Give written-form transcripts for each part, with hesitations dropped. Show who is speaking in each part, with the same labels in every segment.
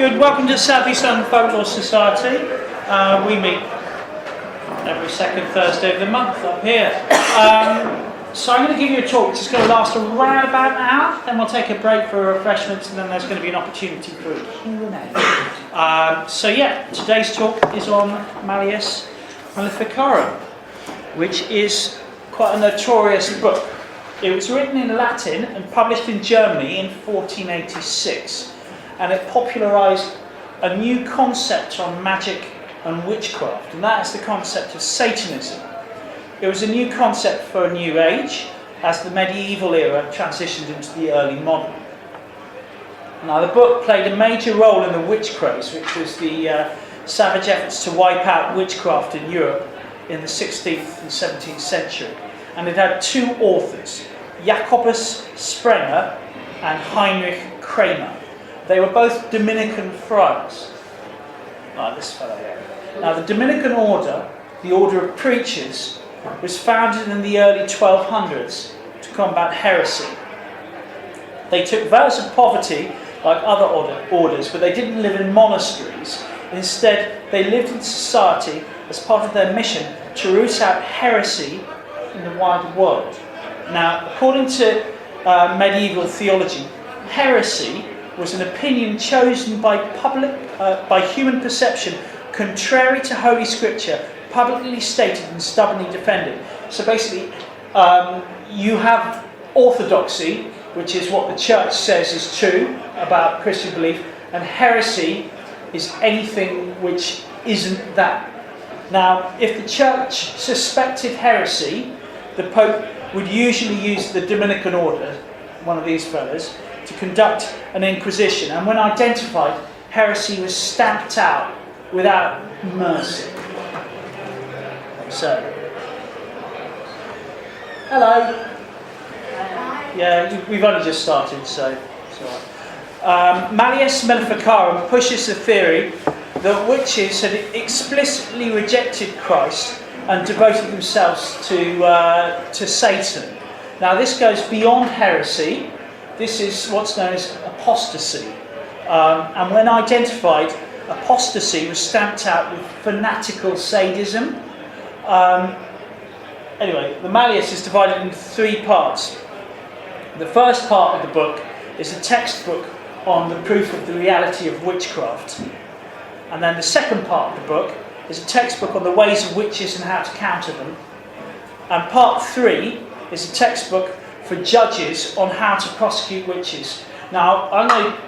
Speaker 1: Good, welcome to the South East London Folklore Society. We meet every second Thursday of the month up here. So I'm going to give you a talk which is going to last around about an hour, then we'll take a break for refreshments, and then there's going to be an opportunity for a Q&A. So yeah, today's talk is on Malleus Maleficarum, which is quite a notorious book. It was written in Latin and published in Germany in 1486, and it popularised a new concept on magic and witchcraft, and that is the concept of Satanism. It was a new concept for a new age, as the medieval era transitioned into the early modern. Now, the book played a major role in the witch craze, which was the savage efforts to wipe out witchcraft in Europe in the 16th and 17th century. And it had two authors, Jacobus Sprenger and Heinrich Kramer. They were both Dominican friars, like this fellow here. Now, the Dominican order, the order of preachers, was founded in the early 1200s to combat heresy. They took vows of poverty like other orders, but they didn't live in monasteries. Instead, they lived in society as part of their mission to root out heresy in the wider world. Now, according to medieval theology, heresy was an opinion chosen by human perception, contrary to Holy Scripture, publicly stated and stubbornly defended. So basically, you have orthodoxy, which is what the church says is true about Christian belief, and heresy is anything which isn't that. Now, if the church suspected heresy, the Pope would usually use the Dominican order, one of these fellas, to conduct an inquisition, and when identified, heresy was stamped out without mercy. So, hello. Yeah, we've only just started, so it's all right. Malleus Maleficarum pushes the theory that witches had explicitly rejected Christ and devoted themselves to Satan. Now, this goes beyond heresy. This is what's known as apostasy. And when identified, apostasy was stamped out with fanatical sadism. Anyway, the Malleus is divided into three parts. The first part of the book is a textbook on the proof of the reality of witchcraft. And then the second part of the book is a textbook on the ways of witches and how to counter them. And part 3 is a textbook for judges on how to prosecute witches. Now, I'm going to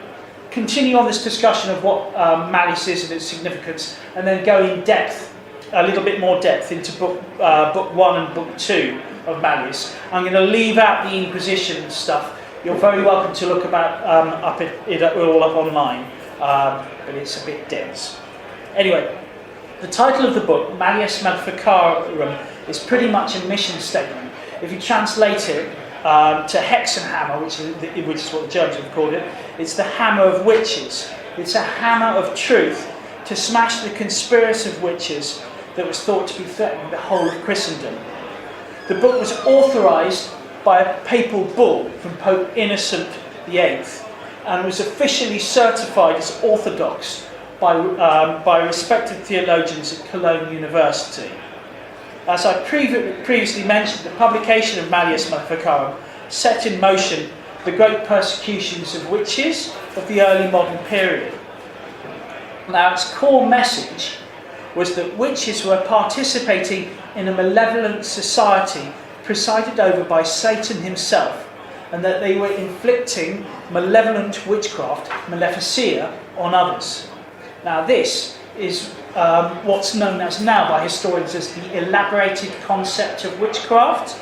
Speaker 1: continue on this discussion of what Malleus is and its significance, and then go in depth, a little bit more depth, into book 1 and book 2 of Malleus. I'm going to leave out the Inquisition stuff. You're very welcome to look about it all up online, but it's a bit dense. Anyway, the title of the book, Malleus Maleficarum, is pretty much a mission statement. If you translate it to Hexenhammer, which is what the Germans have called it, it's the hammer of witches. It's a hammer of truth to smash the conspiracy of witches that was thought to be threatening the whole of Christendom. The book was authorised by a papal bull from Pope Innocent VIII, and was officially certified as orthodox by respected theologians at Cologne University. As I previously mentioned, the publication of Malleus Maleficarum set in motion the great persecutions of witches of the early modern period. Now, its core message was that witches were participating in a malevolent society presided over by Satan himself, and that they were inflicting malevolent witchcraft, maleficia, on others. Now, this is what's known as now by historians as the elaborated concept of witchcraft.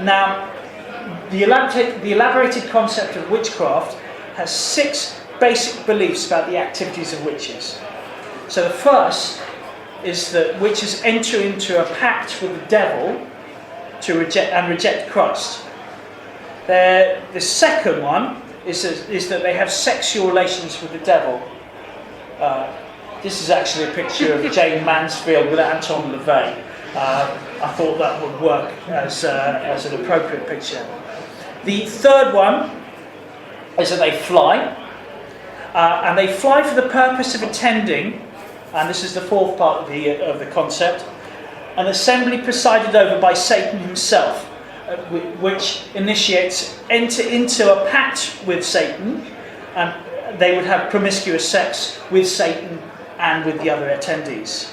Speaker 1: Now, the elaborated concept of witchcraft has 6 basic beliefs about the activities of witches. So the first is that witches enter into a pact with the devil to reject Christ. The second one is that they have sexual relations with the devil. This is actually a picture of Jane Mansfield with Anton LaVey. I thought that would work as an appropriate picture. The third one is that they fly. and they fly for the purpose of attending, and this is the fourth part of the concept, an assembly presided over by Satan himself, which initiates enter into a pact with Satan, and they would have promiscuous sex with Satan and with the other attendees.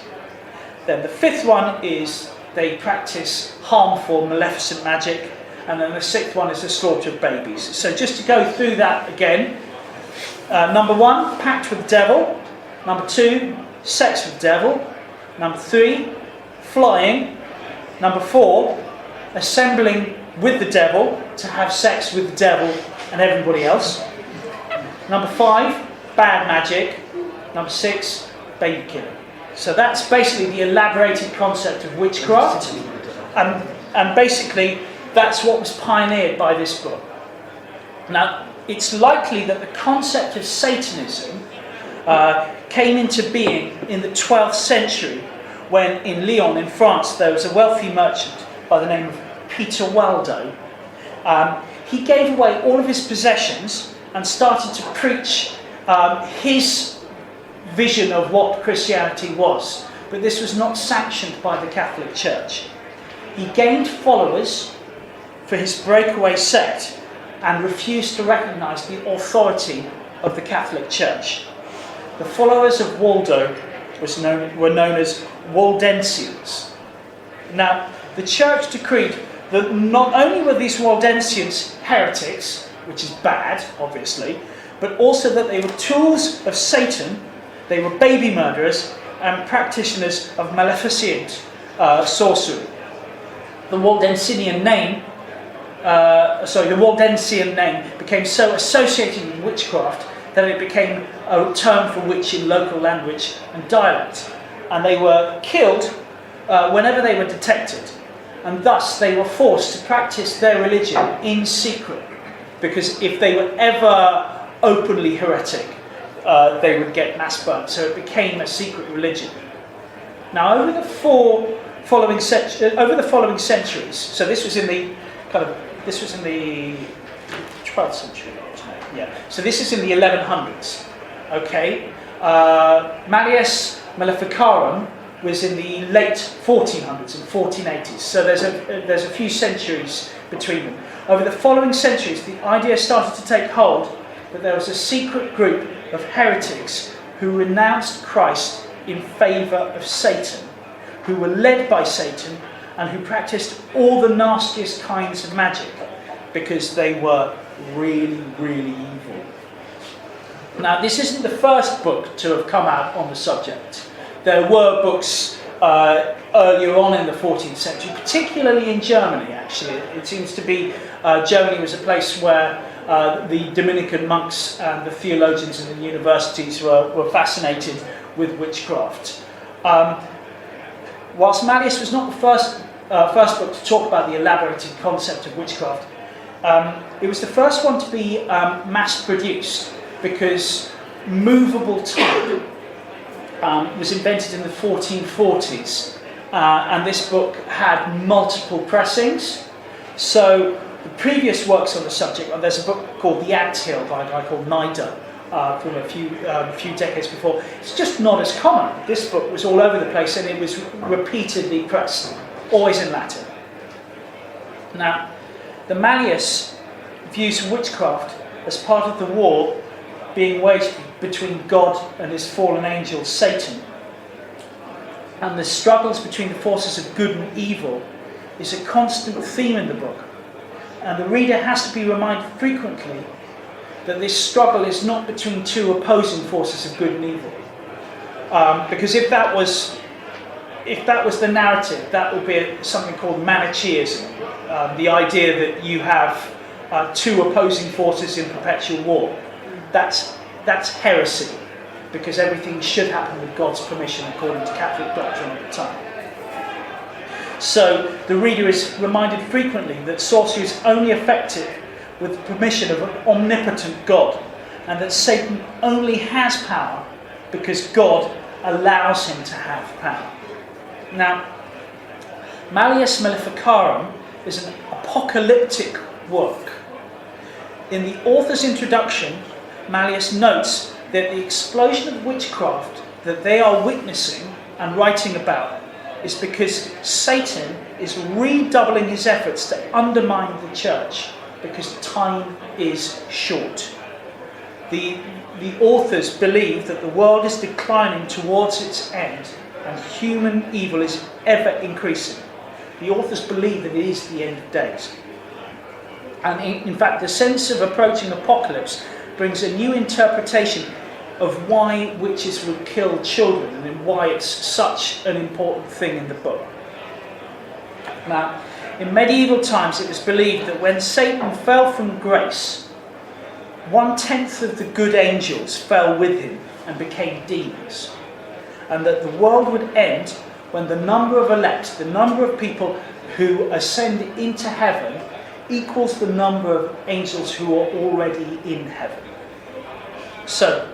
Speaker 1: Then the fifth one is they practice harmful, maleficent magic, and then the sixth one is the slaughter of babies. So just to go through that again, number one, pact with the devil. Number two, sex with the devil. Number three, flying. Number four, assembling with the devil to have sex with the devil and everybody else. Number five, bad magic. Number six, baby killing. So that's basically the elaborated concept of witchcraft, and basically that's what was pioneered by this book. Now, it's likely that the concept of Satanism came into being in the 12th century, when in Lyon in France there was a wealthy merchant by the name of Peter Waldo. He gave away all of his possessions and started to preach his vision of what Christianity was, but this was not sanctioned by the Catholic Church. He gained followers for his breakaway sect and refused to recognise the authority of the Catholic Church. The followers of Waldo were known as Waldensians. Now, the Church decreed that not only were these Waldensians heretics, which is bad, obviously, but also that they were tools of Satan. They were baby murderers and practitioners of maleficent sorcery. The Waldensian name became so associated with witchcraft that it became a term for witch in local language and dialect. And they were killed whenever they were detected. And thus they were forced to practice their religion in secret. Because if they were ever openly heretic, they would get mass burnt. So it became a secret religion. Now, over the following centuries, so this was in the 12th century, wasn't it? Yeah. So this is in the 1100s. Okay. Malleus Maleficarum was in the late 1400s and 1480s. So there's a few centuries between them. Over the following centuries, the idea started to take hold that there was a secret group of heretics who renounced Christ in favour of Satan, who were led by Satan and who practiced all the nastiest kinds of magic because they were really, really evil. Now, this isn't the first book to have come out on the subject. There were books earlier on in the 14th century, particularly in Germany, actually. It seems to be Germany was a place where the Dominican monks and the theologians in the universities were fascinated with witchcraft. Whilst Malleus was not the first book to talk about the elaborated concept of witchcraft, it was the first one to be mass-produced, because movable type was invented in the 1440s, and this book had multiple pressings. So the previous works on the subject, and there's a book called The Anthill by a guy called Nigel from a few decades before. It's just not as common. This book was all over the place, and it was repeatedly pressed, always in Latin. Now, the Malleus views witchcraft as part of the war being waged between God and his fallen angel Satan. And the struggles between the forces of good and evil is a constant theme in the book. And the reader has to be reminded frequently that this struggle is not between two opposing forces of good and evil. Because if that was the narrative, that would be something called Manichaeism, the idea that you have two opposing forces in perpetual war. That's heresy, because everything should happen with God's permission according to Catholic doctrine at the time. So the reader is reminded frequently that sorcery is only effective with the permission of an omnipotent God, and that Satan only has power because God allows him to have power. Now, Malleus Maleficarum is an apocalyptic work. In the author's introduction, Malleus notes that the explosion of witchcraft that they are witnessing and writing about is because Satan is redoubling his efforts to undermine the church because time is short. The authors believe that the world is declining towards its end and human evil is ever increasing. The authors believe that it is the end of days. And in fact, the sense of approaching apocalypse brings a new interpretation of why witches would kill children and why it's such an important thing in the book. Now, in medieval times it was believed that when Satan fell from grace, 1/10 of the good angels fell with him and became demons. And that the world would end when the number of elect, the number of people who ascend into heaven, equals the number of angels who are already in heaven. So,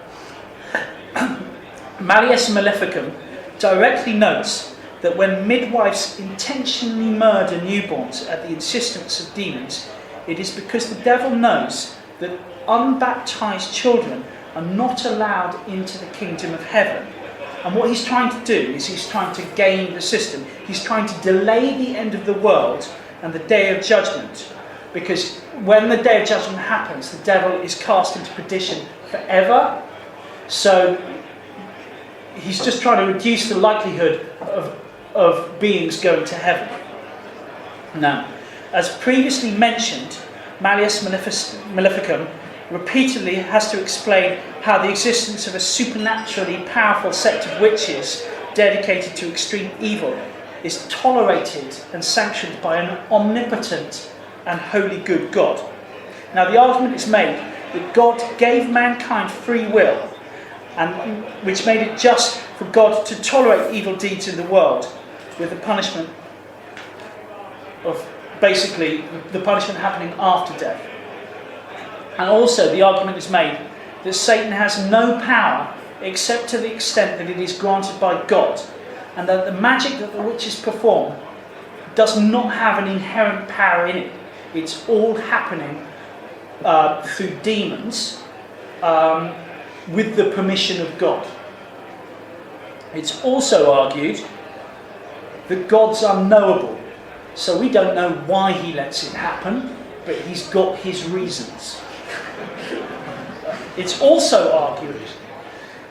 Speaker 1: Malleus Maleficarum directly notes that when midwives intentionally murder newborns at the insistence of demons, it is because the devil knows that unbaptized children are not allowed into the kingdom of heaven. And what he's trying to do is he's trying to game the system. He's trying to delay the end of the world and the day of judgment. Because when the day of judgment happens, the devil is cast into perdition forever. So he's just trying to reduce the likelihood of beings going to heaven. Now, as previously mentioned, Malleus Maleficarum repeatedly has to explain how the existence of a supernaturally powerful sect of witches dedicated to extreme evil is tolerated and sanctioned by an omnipotent and wholly good God. Now, the argument is made that God gave mankind free will, and which made it just for God to tolerate evil deeds in the world, with the punishment of basically the punishment happening after death. And also the argument is made that Satan has no power except to the extent that it is granted by God, and that the magic that the witches perform does not have an inherent power in it. It's all happening through demons with the permission of God. It's also argued that God's unknowable, so we don't know why he lets it happen, but he's got his reasons. It's also argued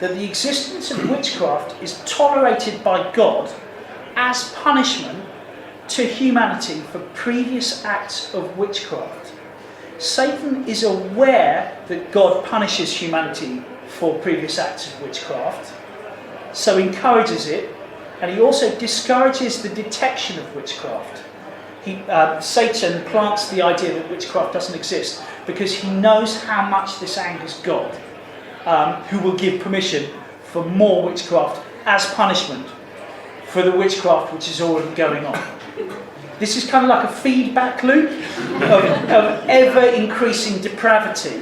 Speaker 1: that the existence of witchcraft is tolerated by God as punishment to humanity for previous acts of witchcraft. Satan is aware that God punishes humanity for previous acts of witchcraft, so encourages it, and he also discourages the detection of witchcraft. Satan plants the idea that witchcraft doesn't exist because he knows how much this angers God, who will give permission for more witchcraft as punishment for the witchcraft which is already going on. This is kind of like a feedback loop of ever-increasing depravity,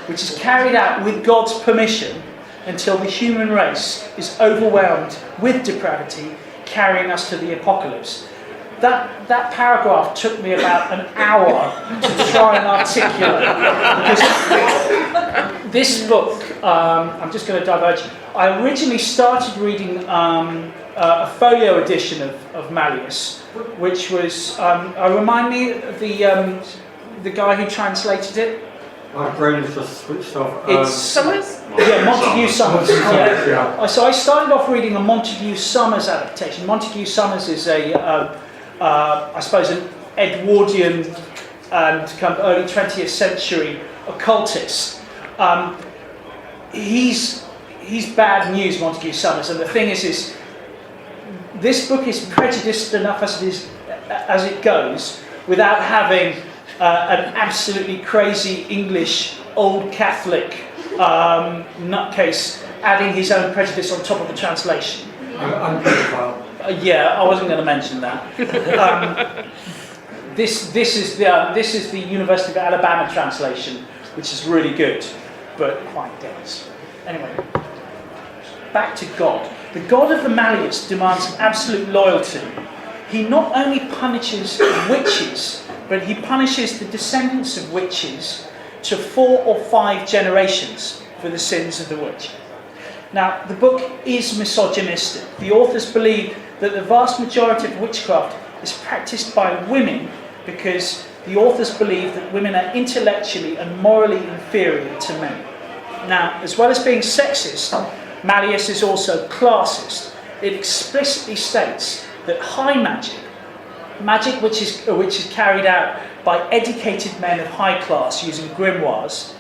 Speaker 1: which is carried out with God's permission until the human race is overwhelmed with depravity, carrying us to the apocalypse. That paragraph took me about an hour to try and articulate. Because this book, I'm just going to diverge. I originally started reading a folio edition of Malleus, which was, remind me of the guy who translated it.
Speaker 2: My brain is just switched off.
Speaker 1: It's Summers? Yeah, Montague Summers. Yeah. So I started off reading a Montague Summers adaptation. Montague Summers is I suppose, an Edwardian and kind of early 20th century occultist. He's bad news, Montague Summers, and the thing is this book is prejudiced enough as it goes, without having an absolutely crazy English old Catholic nutcase adding his own prejudice on top of the translation. Yeah, I wasn't going to mention that. This is the University of Alabama translation, which is really good, but quite dense. Anyway, back to God. The God of the Malleus demands absolute loyalty. He not only punishes witches, but he punishes the descendants of witches to 4 or 5 generations for the sins of the witch. Now, the book is misogynistic. The authors believe that the vast majority of witchcraft is practiced by women because the authors believe that women are intellectually and morally inferior to men. Now, as well as being sexist, Malleus is also classist. It explicitly states that high magic, magic which is carried out by educated men of high class using grimoires,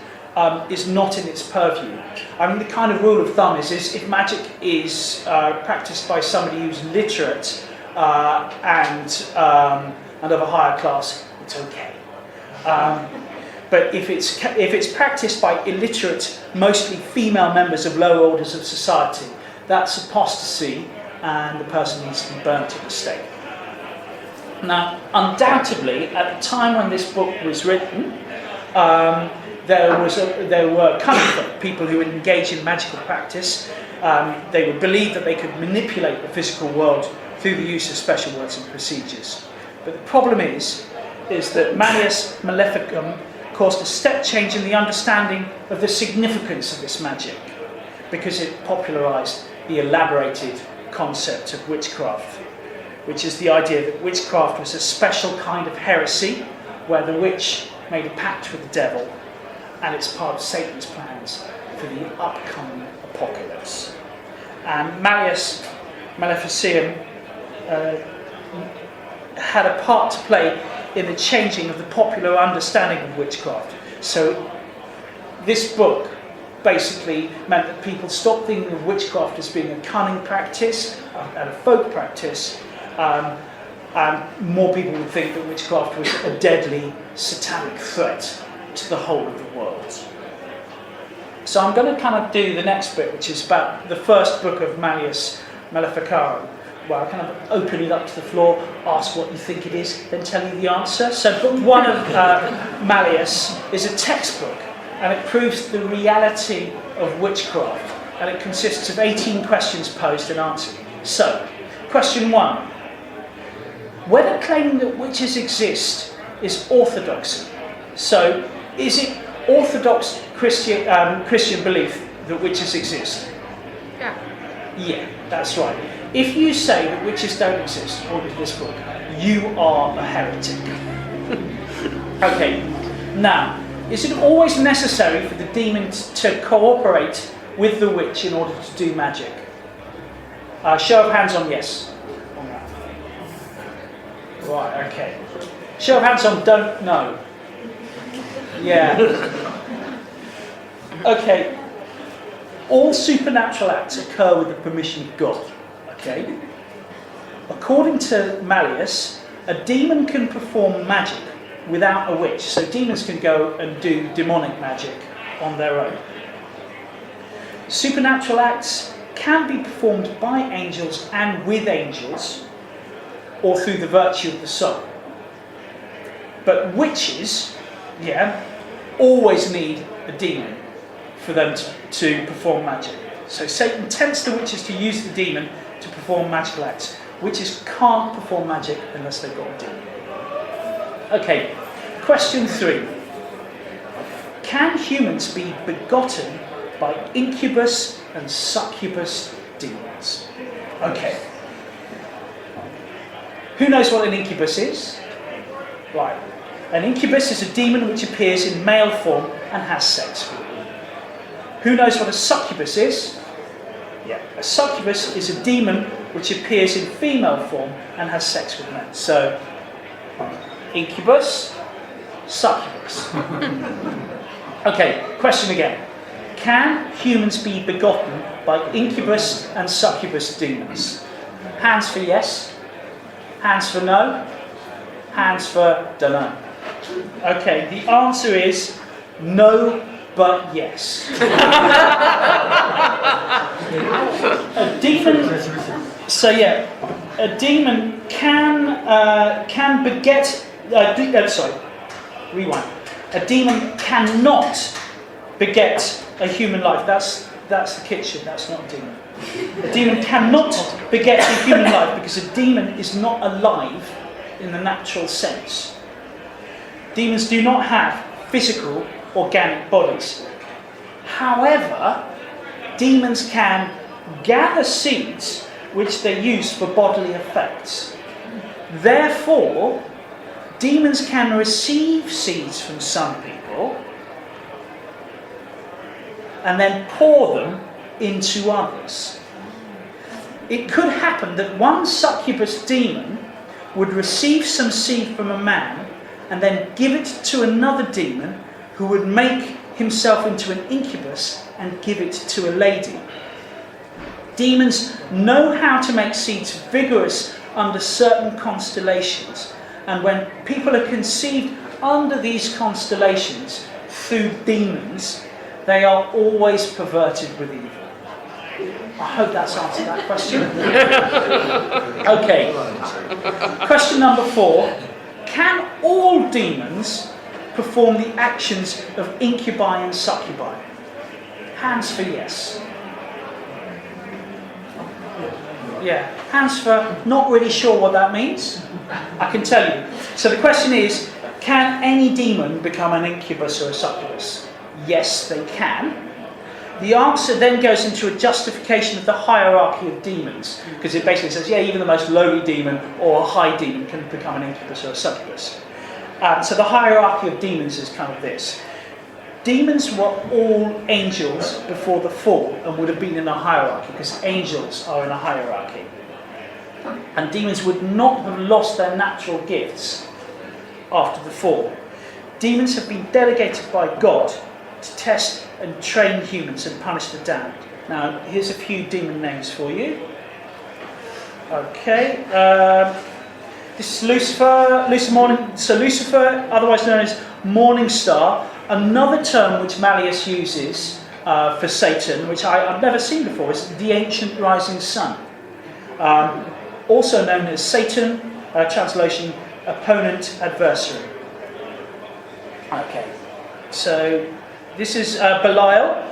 Speaker 1: is not in its purview. I mean, the kind of rule of thumb is if magic is practiced by somebody who's literate and of a higher class, it's okay. But if it's practiced by illiterate, mostly female members of lower orders of society, that's apostasy, and the person needs to be burnt at the stake. Now, undoubtedly, at the time when this book was written, there were cunning people who would engage in magical practice. They would believe that they could manipulate the physical world through the use of special words and procedures. But the problem is that Malleus Maleficarum caused a step change in the understanding of the significance of this magic, because it popularised the elaborated concept of witchcraft, which is the idea that witchcraft was a special kind of heresy where the witch made a pact with the devil, and it's part of Satan's plans for the upcoming apocalypse. And Malleus Maleficarum had a part to play in the changing of the popular understanding of witchcraft. So this book basically meant that people stopped thinking of witchcraft as being a cunning practice and a folk practice, and more people would think that witchcraft was a deadly satanic threat to the whole of the world. So I'm going to kind of do the next bit, which is about the first book of Malleus Maleficarum, where I kind of open it up to the floor, ask what you think it is, then tell you the answer. So book one of Malleus is a textbook, and it proves the reality of witchcraft, and it consists of 18 questions posed and answered. So, question 1. Whether claiming that witches exist is orthodoxy. So, is it orthodox Christian belief that witches exist?
Speaker 3: Yeah.
Speaker 1: Yeah, that's right. If you say that witches don't exist, according to this book, you are a heretic. Okay, now, is it always necessary for the demon to cooperate with the witch in order to do magic? Show of hands on yes. On that. Right, okay. Show of hands on don't know. Yeah. Okay. All supernatural acts occur with the permission of God. Okay. According to Malleus, a demon can perform magic without a witch. So demons can go and do demonic magic on their own. Supernatural acts can be performed by angels and with angels, or through the virtue of the soul. But witches, always need a demon for them to perform magic. So Satan tempts the witches to use the demon to perform magical acts. Witches can't perform magic unless they've got a demon. Okay, question 3. Can humans be begotten by incubus and succubus demons? Okay. Who knows what an incubus is? Right. An incubus is a demon which appears in male form and has sex with you. Who knows what a succubus is? Yeah. A succubus is a demon which appears in female form and has sex with men. So, incubus, succubus. Okay, question again. Can humans be begotten by incubus and succubus demons? Hands for yes. Hands for no. Hands for dunno. Okay, the answer is no, but yes. A demon. So a demon can beget. Rewind. A demon cannot beget a human life. That's the kitchen. That's not a demon. A demon cannot beget a human life because a demon is not alive in the natural sense. Demons do not have physical, organic bodies. However, demons can gather seeds which they use for bodily effects. Therefore, demons can receive seeds from some people and then pour them into others. It could happen that one succubus demon would receive some seed from a man and then give it to another demon who would make himself into an incubus and give it to a lady. Demons know how to make seeds vigorous under certain constellations, and when people are conceived under these constellations through demons, they are always perverted with evil. I hope that's answered that question. Okay. Question number 4. Can all demons perform the actions of incubi and succubi? Hands for yes. Yeah. Hands for not really sure what that means. I can tell you. So the question is, can any demon become an incubus or a succubus? Yes, they can. The answer then goes into a justification of the hierarchy of demons, because it basically says, yeah, even the most lowly demon or a high demon can become an incubus or a succubus. So the hierarchy of demons is kind of this. Demons were all angels before the fall and would have been in a hierarchy, because angels are in a hierarchy. And demons would not have lost their natural gifts after the fall. Demons have been delegated by God to test and train humans and punish the damned. Now, here's a few demon names for you. Okay, this is Lucifer, Lucifer, otherwise known as Morning Star, another term which Malleus uses for Satan, which I've never seen before, is the ancient rising sun. Also known as Satan, translation, opponent, adversary. Okay, so this is Belial,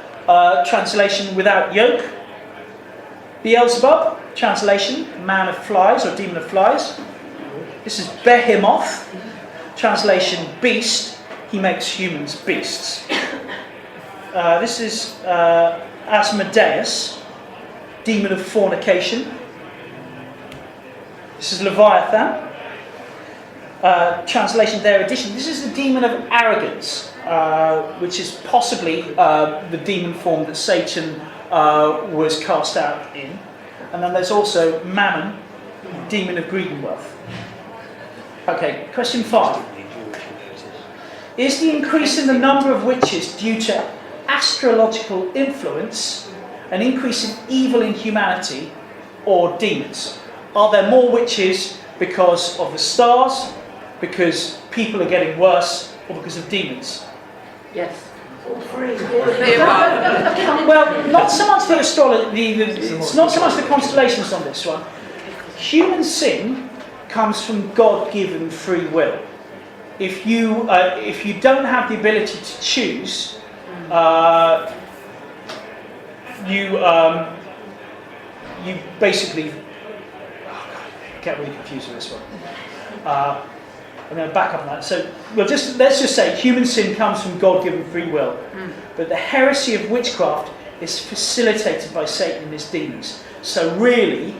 Speaker 1: translation without yoke. Beelzebub, translation man of flies or demon of flies. This is Behemoth, translation beast, he makes humans beasts. This is Asmodeus, demon of fornication. This is Leviathan, translation their edition. This is the demon of arrogance, which is possibly the demon form that Satan was cast out in. And then there's also Mammon, demon of greed and wealth. Okay, question 5. Is the increase in the number of witches due to astrological influence, an increase in evil in humanity, or demons? Are there more witches because of the stars, because people are getting worse, or because of demons?
Speaker 3: Yes.
Speaker 4: All three.
Speaker 1: Well, not so much the astrology, it's not so much the constellations on this one. Human sin comes from God-given free will. If you don't have the ability to choose, you basically get really confused with this one. I'm going to back up on that. So let's just say human sin comes from God-given free will, but the heresy of witchcraft is facilitated by Satan and his demons. So really,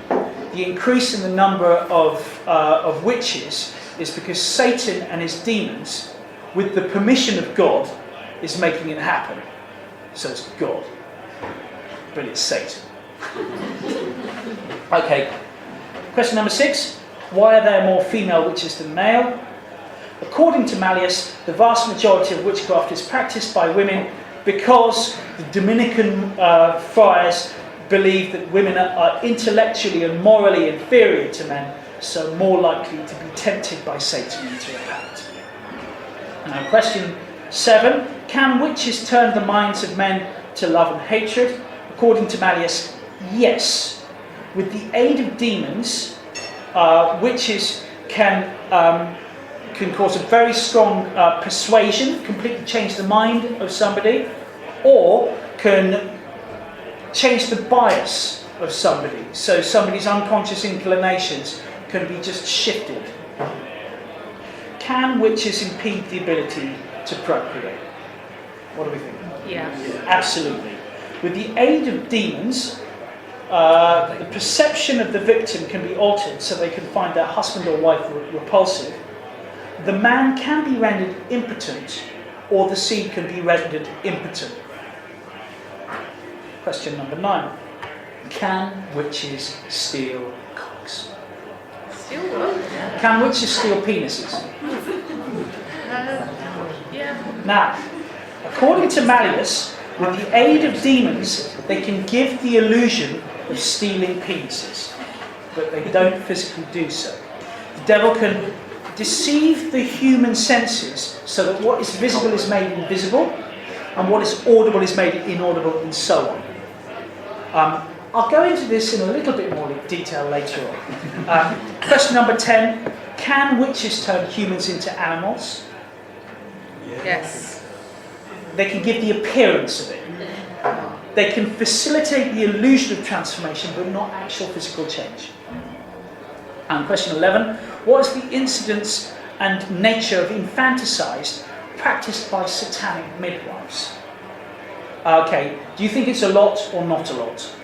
Speaker 1: the increase in the number of witches is because Satan and his demons, with the permission of God, is making it happen. So it's God, but it's Satan. Okay, question number 6. Why are there more female witches than male? According to Malleus, the vast majority of witchcraft is practiced by women because the Dominican friars believe that women are intellectually and morally inferior to men, so more likely to be tempted by Satan into a pact. Now, question 7. Can witches turn the minds of men to love and hatred? According to Malleus, yes. With the aid of demons, witches can cause a very strong persuasion, completely change the mind of somebody, or can change the bias of somebody. So somebody's unconscious inclinations can be just shifted. Can witches impede the ability to procreate? What do we think?
Speaker 3: Yeah.
Speaker 1: Absolutely. With the aid of demons, the perception of the victim can be altered so they can find their husband or wife repulsive. The man can be rendered impotent, or the seed can be rendered impotent. Question number 9. Can witches steal cocks?
Speaker 3: Still what?
Speaker 1: Can witches steal penises?
Speaker 3: Yeah.
Speaker 1: Now, according to Malleus, with the aid of demons, they can give the illusion of stealing penises, but they don't physically do so. The devil can deceive the human senses so that what is visible is made invisible, and what is audible is made inaudible, and so on. I'll go into this in a little bit more detail later on. Question number 10. Can witches turn humans into animals?
Speaker 3: Yes.
Speaker 1: They can give the appearance of it. They can facilitate the illusion of transformation, but not actual physical change. And question 11. What is the incidence and nature of infanticide practiced by satanic midwives? Okay, do you think it's a lot or not a lot?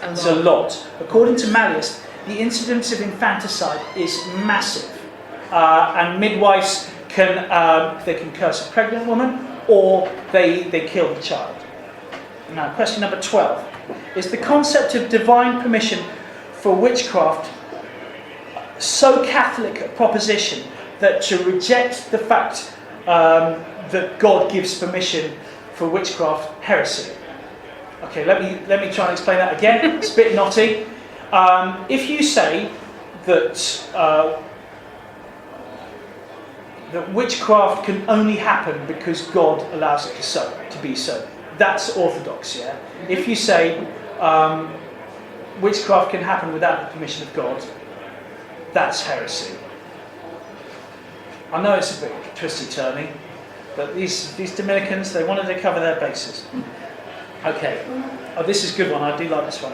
Speaker 1: It's a lot. According to Malleus, the incidence of infanticide is massive, and midwives can curse a pregnant woman, or they kill the child. Now, question number 12 is the concept of divine permission for witchcraft so Catholic a proposition that to reject the fact that God gives permission for witchcraft heresy? Okay, let me try and explain that again. It's a bit knotty. If you say that that witchcraft can only happen because God allows it to be so, that's orthodox. Yeah. If you say witchcraft can happen without the permission of God, that's heresy. I know it's a bit twisty-turny, but these Dominicans, they wanted to cover their bases. Okay. Oh, this is a good one. I do like this one.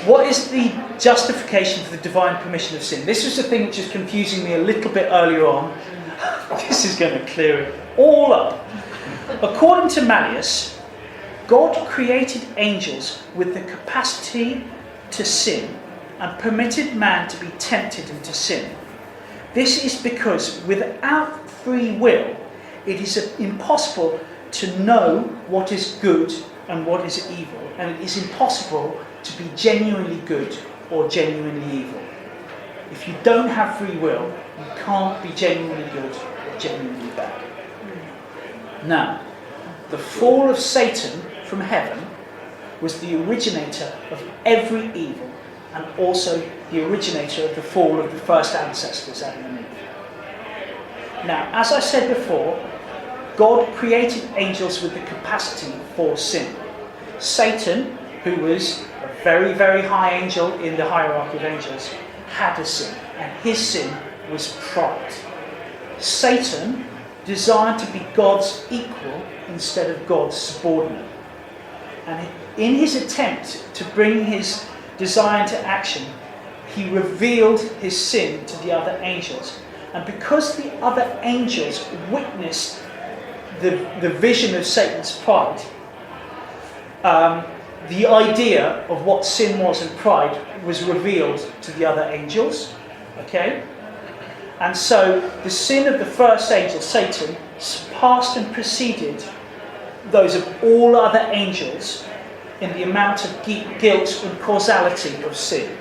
Speaker 1: What is the justification for the divine permission of sin? This was the thing which is confusing me a little bit earlier on. This is going to clear it all up. According to Malleus, God created angels with the capacity to sin and permitted man to be tempted into sin. This is because without free will, it is impossible to know what is good and what is evil, and it is impossible to be genuinely good or genuinely evil. If you don't have free will, you can't be genuinely good or genuinely bad. Now, the fall of Satan from heaven was the originator of every evil, and also the originator of the fall of the first ancestors, Adam and Eve. Now, as I said before, God created angels with the capacity for sin. Satan, who was a very, very high angel in the hierarchy of angels, had a sin, and his sin was pride. Satan desired to be God's equal instead of God's subordinate. And in his attempt to bring his desire into action, he revealed his sin to the other angels. And because the other angels witnessed the vision of Satan's pride, the idea of what sin was and pride was revealed to the other angels. Okay? And so the sin of the first angel, Satan, surpassed and preceded those of all other angels in the amount of guilt and causality of sin.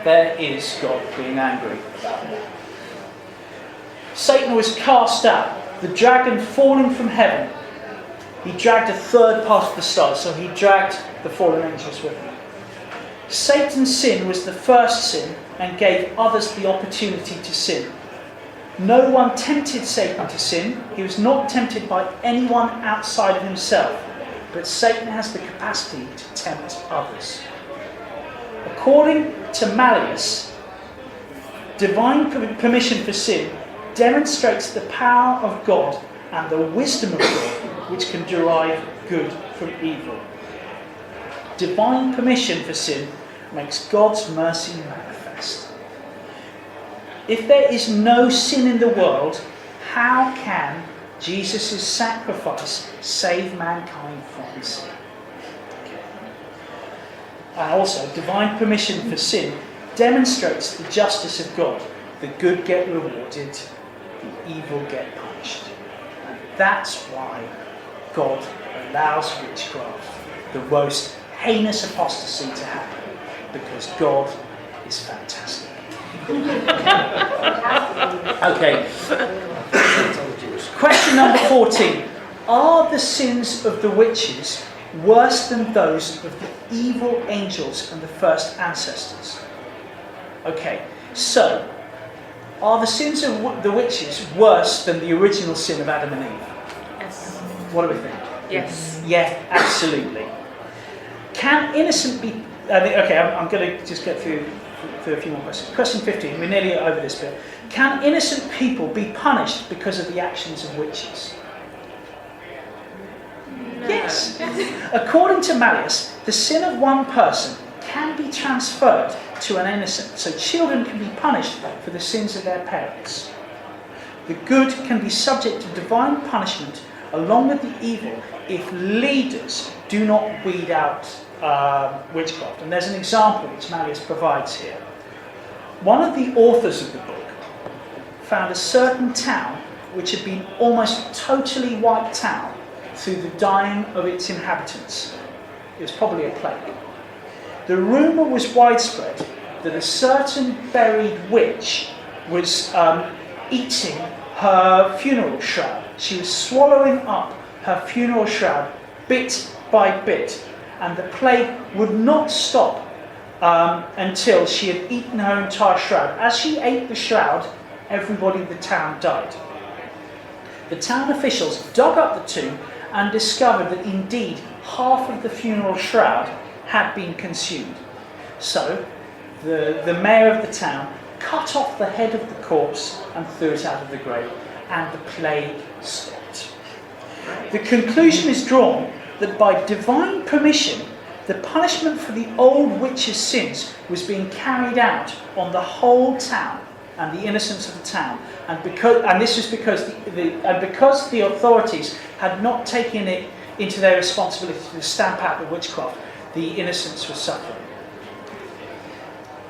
Speaker 1: There is God being angry about that. Satan was cast out. The dragon fallen from heaven. He dragged a third part of the stars, so he dragged the fallen angels with him. Satan's sin was the first sin and gave others the opportunity to sin. No one tempted Satan to sin. He was not tempted by anyone outside of himself, but Satan has the capacity to tempt others. According to Malleus, divine permission for sin demonstrates the power of God and the wisdom of God, which can derive good from evil. Divine permission for sin makes God's mercy manifest. If there is no sin in the world, how can Jesus' sacrifice saved mankind from sin. And also, divine permission for sin demonstrates the justice of God. The good get rewarded, the evil get punished. And that's why God allows witchcraft, the most heinous apostasy, to happen, because God is fantastic. Okay. Question number 14. Are the sins of the witches worse than those of the evil angels and the first ancestors? Okay, so are the sins of the witches worse than the original sin of Adam and Eve?
Speaker 3: Yes.
Speaker 1: What do we think?
Speaker 3: Yes.
Speaker 1: Yeah, absolutely. Can innocent be... okay, I'm going to just get through a few more questions. Question 15, we're nearly over this bit. Can innocent people be punished because of the actions of witches?
Speaker 3: No.
Speaker 1: Yes. According to Malleus, the sin of one person can be transferred to an innocent, so children can be punished for the sins of their parents. The good can be subject to divine punishment along with the evil if leaders do not weed out witchcraft. And there's an example which Malleus provides here. One of the authors of the book found a certain town which had been almost totally wiped out through the dying of its inhabitants. It was probably a plague. The rumour was widespread that a certain buried witch was eating her funeral shroud. She was swallowing up her funeral shroud bit by bit, and the plague would not stop until she had eaten her entire shroud. As she ate the shroud, everybody in the town died. The town officials dug up the tomb and discovered that indeed half of the funeral shroud had been consumed. So the mayor of the town cut off the head of the corpse and threw it out of the grave, and the plague stopped. The conclusion is drawn that by divine permission, the punishment for the old witch's sins was being carried out on the whole town and the innocents of the town, and this was because the authorities had not taken it into their responsibility to stamp out the witchcraft, the innocents were suffering.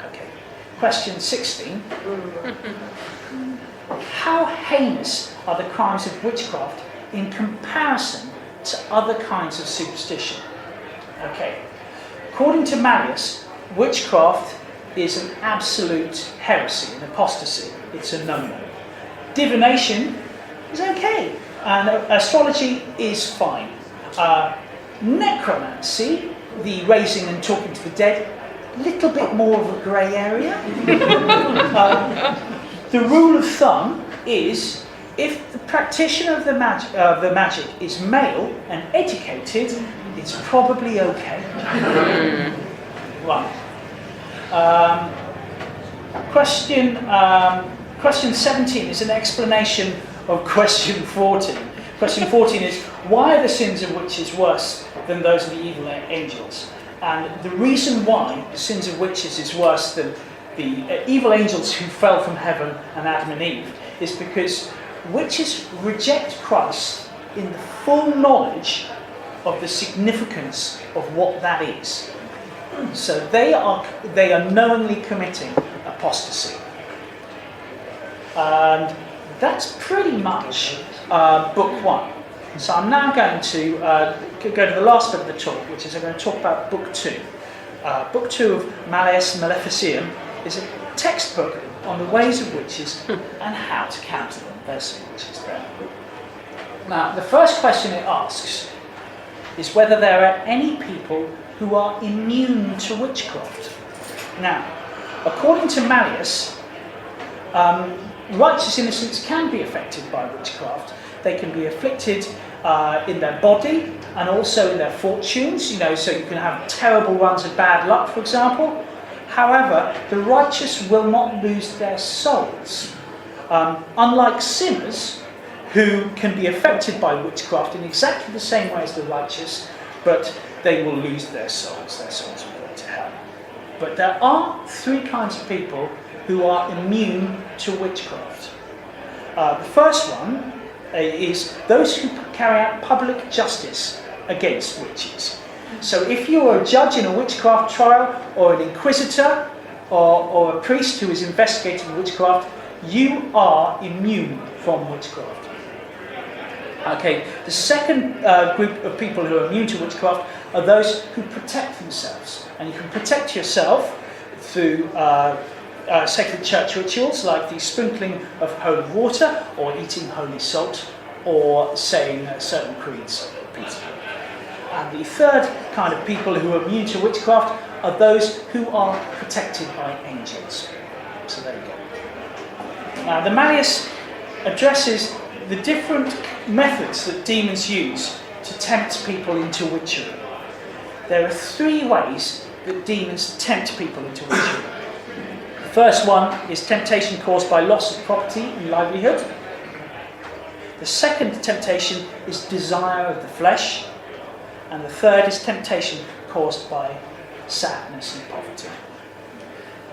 Speaker 1: Okay. Question 16. How heinous are the crimes of witchcraft in comparison to other kinds of superstition? Okay. According to Malleus, witchcraft is an absolute heresy, an apostasy. It's a no-no. Divination is okay, and astrology is fine. Necromancy, the raising and talking to the dead, a little bit more of a grey area. The rule of thumb is if the practitioner of the magic is male and educated, it's probably okay. Right. Question 17 is an explanation of question 14. Question 14 is, why are the sins of witches worse than those of the evil angels? And the reason why the sins of witches is worse than the evil angels who fell from heaven and Adam and Eve is because witches reject Christ in the full knowledge of the significance of what that is. So they are knowingly committing apostasy. And that's pretty much book 1. So I'm now going to go to the last bit of the talk, which is I'm going to talk about book 2. Book 2 of Malleus Maleficarum is a textbook on the ways of witches and how to counter them. There's some witches there. Now, the first question it asks is whether there are any people who are immune to witchcraft. Now, according to Malleus, righteous innocents can be affected by witchcraft. They can be afflicted in their body and also in their fortunes, so you can have terrible runs of bad luck, for example. However, the righteous will not lose their souls. Unlike sinners, who can be affected by witchcraft in exactly the same way as the righteous, but they will lose their souls. Their souls will go to hell. But there are 3 kinds of people who are immune to witchcraft. The first one is those who carry out public justice against witches. So if you are a judge in a witchcraft trial, or an inquisitor, or a priest who is investigating witchcraft, you are immune from witchcraft. Okay, the second group of people who are immune to witchcraft are those who protect themselves. And you can protect yourself through sacred church rituals like the sprinkling of holy water, or eating holy salt, or saying certain creeds repeatedly. And the third kind of people who are immune to witchcraft are those who are protected by angels. So there you go. Now the Malleus addresses the different methods that demons use to tempt people into witchery. There are three ways that demons tempt people into witchery. The first one is temptation caused by loss of property and livelihood. The second temptation is desire of the flesh. And the third is temptation caused by sadness and poverty.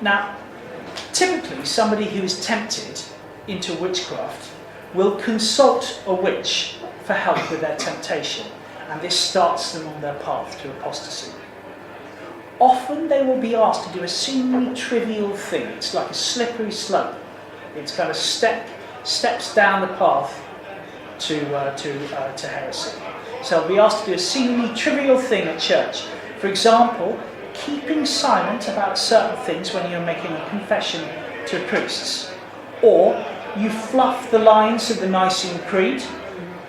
Speaker 1: Now, typically somebody who is tempted into witchcraft will consult a witch for help with their temptation, and this starts them on their path to apostasy. Often they will be asked to do a seemingly trivial thing. It's like a slippery slope. It's kind of steps down the path to heresy. So they'll be asked to do a seemingly trivial thing at church. For example, keeping silent about certain things when you're making a confession to priests. Or you fluff the lines of the Nicene Creed,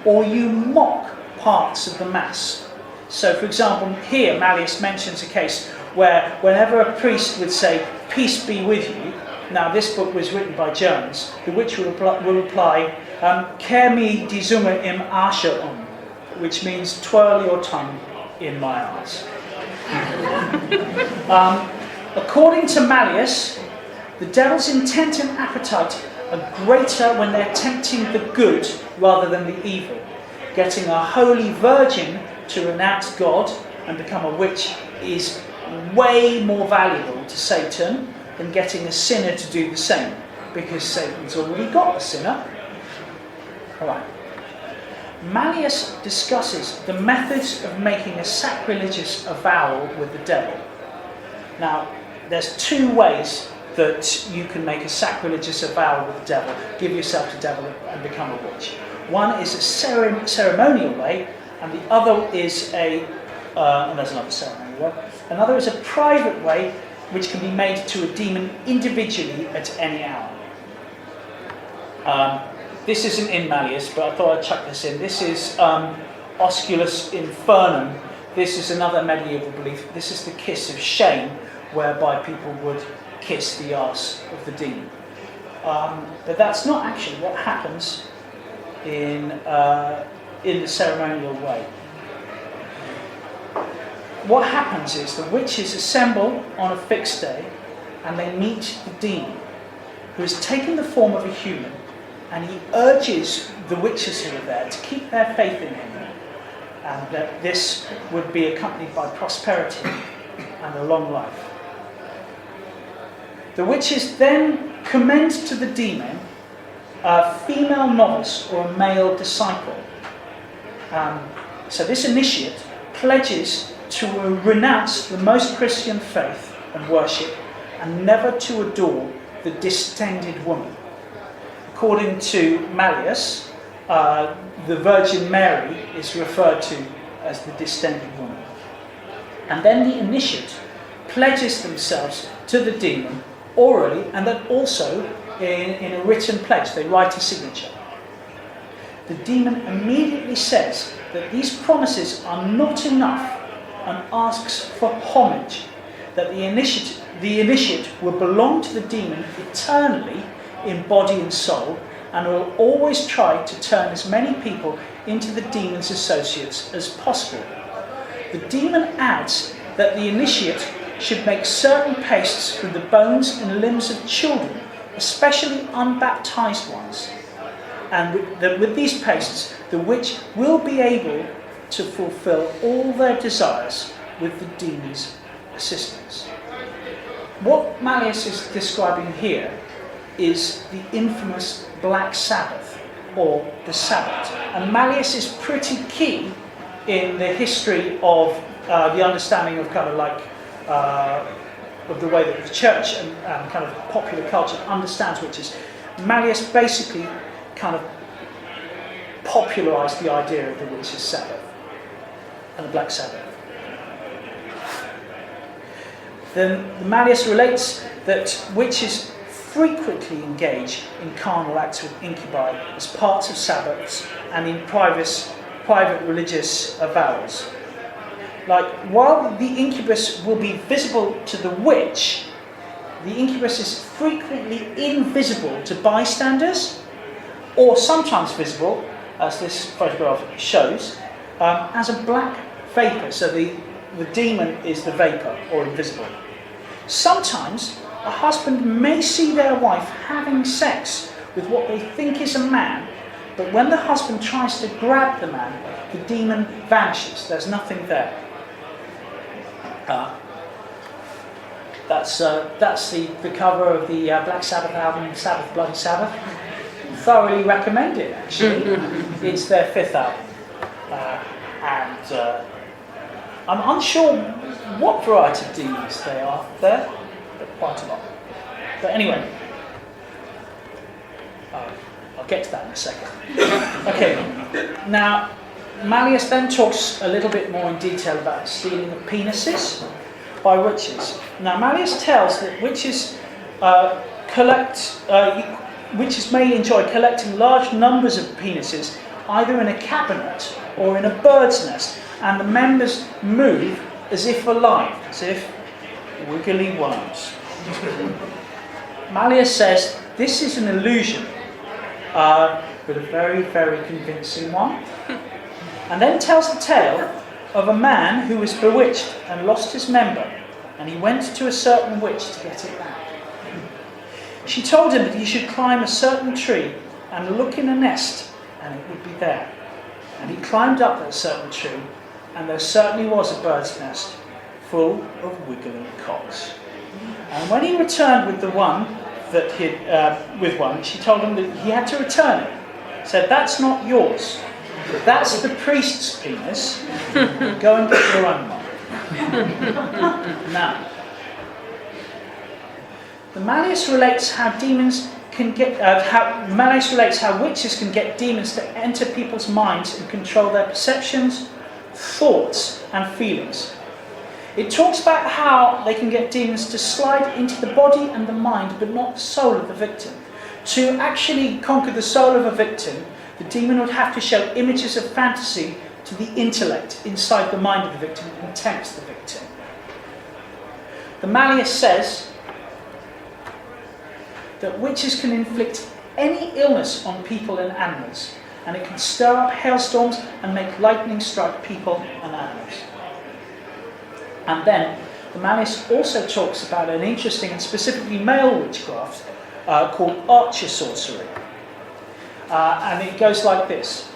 Speaker 1: or you mock parts of the Mass. So, for example, here Malleus mentions a case where whenever a priest would say, "Peace be with you," now this book was written by Jones, the witch will reply, "Cer mi disuma im asha which means twirl your tongue in my eyes. According to Malleus, the devil's intent and appetite are greater when they're tempting the good rather than the evil. Getting a holy virgin to renounce God and become a witch is way more valuable to Satan than getting a sinner to do the same, because Satan's already got a sinner. All right. Malleus discusses the methods of making a sacrilegious avowal with the devil. Now, there's two ways that you can make a sacrilegious avowal with the devil, give yourself to the devil and become a witch. One is a ceremonial way, and the other is and there's another ceremonial way. Another is a private way, which can be made to a demon individually at any hour. This isn't in Malleus, but I thought I'd chuck this in. This is Osculus Infernum. This is another medieval belief. This is the kiss of shame, whereby people would kiss the arse of the demon. But that's not actually what happens in the ceremonial way. What happens is the witches assemble on a fixed day, and they meet the demon, who has taken the form of a human, and he urges the witches who are there to keep their faith in him, and that this would be accompanied by prosperity and a long life. The witches then commend to the demon a female novice or a male disciple. So this initiate pledges to renounce the most Christian faith and worship, and never to adore the distended woman. According to Malleus, the Virgin Mary is referred to as the distended woman. And then the initiate pledges themselves to the demon orally, and then also in a written pledge. They write a signature. The demon immediately says that these promises are not enough and asks for homage, that the initiate will belong to the demon eternally in body and soul, and will always try to turn as many people into the demon's associates as possible. The demon adds that the initiate should make certain pastes from the bones and limbs of children, especially unbaptized ones, and that with these pastes the witch will be able to fulfill all their desires with the demon's assistance. What Malleus is describing here is the infamous Black Sabbath, or the Sabbath. And Malleus is pretty key in the history of the understanding of kind of like of the way that the church and kind of popular culture understands witches. Malleus basically kind of popularised the idea of the witch's Sabbath and the Black Sabbath. Then Malleus relates that witches frequently engage in carnal acts with incubi as parts of Sabbaths and in private religious vows. Like, while the incubus will be visible to the witch, the incubus is frequently invisible to bystanders, or sometimes visible, as this photograph shows, as a black vapour. So the demon is the vapour, or invisible. Sometimes a husband may see their wife having sex with what they think is a man, but when the husband tries to grab the man, the demon vanishes. There's nothing there. That's the cover of the Black Sabbath album, Sabbath Bloody Sabbath. Thoroughly recommend it, actually. It's their 5th album. And I'm unsure what variety of demons they are there, but quite a lot. But anyway, I'll get to that in a second. Okay, now Malleus then talks a little bit more in detail about stealing of penises by witches. Now Malleus tells that witches witches may enjoy collecting large numbers of penises either in a cabinet or in a bird's nest, and the members move as if alive, as if wiggly worms. Malleus says this is an illusion, but a very, very convincing one. And then tells the tale of a man who was bewitched and lost his member, and he went to a certain witch to get it back. She told him that he should climb a certain tree and look in a nest, and it would be there. And he climbed up that certain tree, and there certainly was a bird's nest full of wiggling cocks. And when he returned with the one that she told him that he had to return it. Said, "That's not yours. That's the priest's penis. Go and get your own one." Now, the Malleus relates how demons can get. Malleus relates how witches can get demons to enter people's minds and control their perceptions, thoughts, and feelings. It talks about how they can get demons to slide into the body and the mind, but not the soul of the victim. To actually conquer the soul of a victim, the demon would have to show images of fantasy to the intellect inside the mind of the victim and tempt the victim. The Malleus says that witches can inflict any illness on people and animals, and it can stir up hailstorms and make lightning strike people and animals. And then the Malleus also talks about an interesting and specifically male witchcraft called archer sorcery. And it goes like this.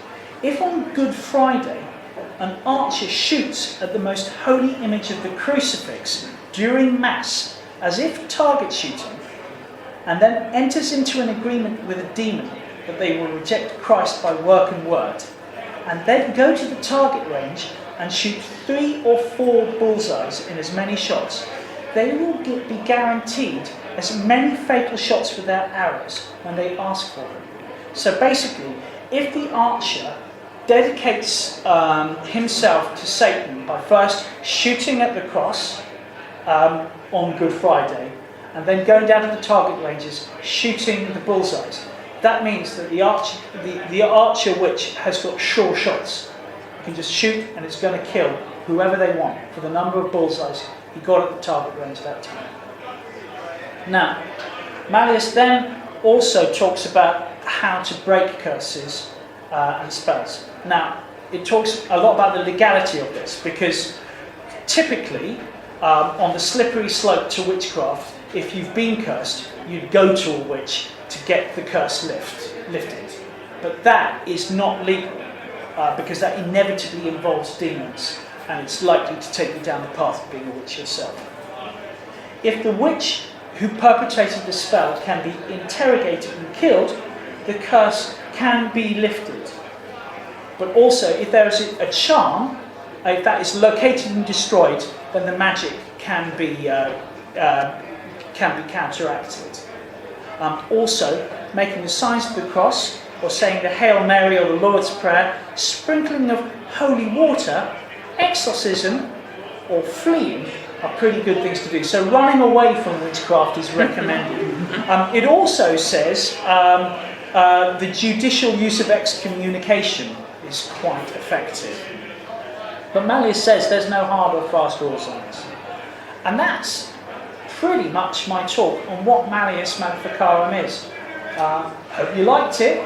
Speaker 1: If on Good Friday an archer shoots at the most holy image of the crucifix during Mass, as if target shooting, and then enters into an agreement with a demon that they will reject Christ by work and word, and then go to the target range and shoot 3 or 4 bullseyes in as many shots, they will be guaranteed as many fatal shots with their arrows when they ask for them. So basically, if the archer dedicates himself to Satan by first shooting at the cross on Good Friday, and then going down to the target ranges, shooting the bullseyes, that means that the archer witch has got sure shots. You can just shoot and it's going to kill whoever they want for the number of bullseyes he got at the target range that time. Now, Malleus then also talks about how to break curses and spells. Now, it talks a lot about the legality of this, because typically on the slippery slope to witchcraft, if you've been cursed, you'd go to a witch to get the curse lifted. But that is not legal, because that inevitably involves demons, and it's likely to take you down the path of being a witch yourself. If the witch who perpetrated the spell can be interrogated and killed, the curse can be lifted. But also, if there is a charm, if that is located and destroyed, then the magic can be counteracted. Also, making the signs of the cross, or saying the Hail Mary or the Lord's Prayer, sprinkling of holy water, exorcism, or fleeing are pretty good things to do. So running away from witchcraft is recommended. It also says the judicial use of excommunication is quite effective. But Malleus says there's no hard or fast rules on this. And that's pretty much my talk on what Malleus Maleficarum is. Hope you liked it.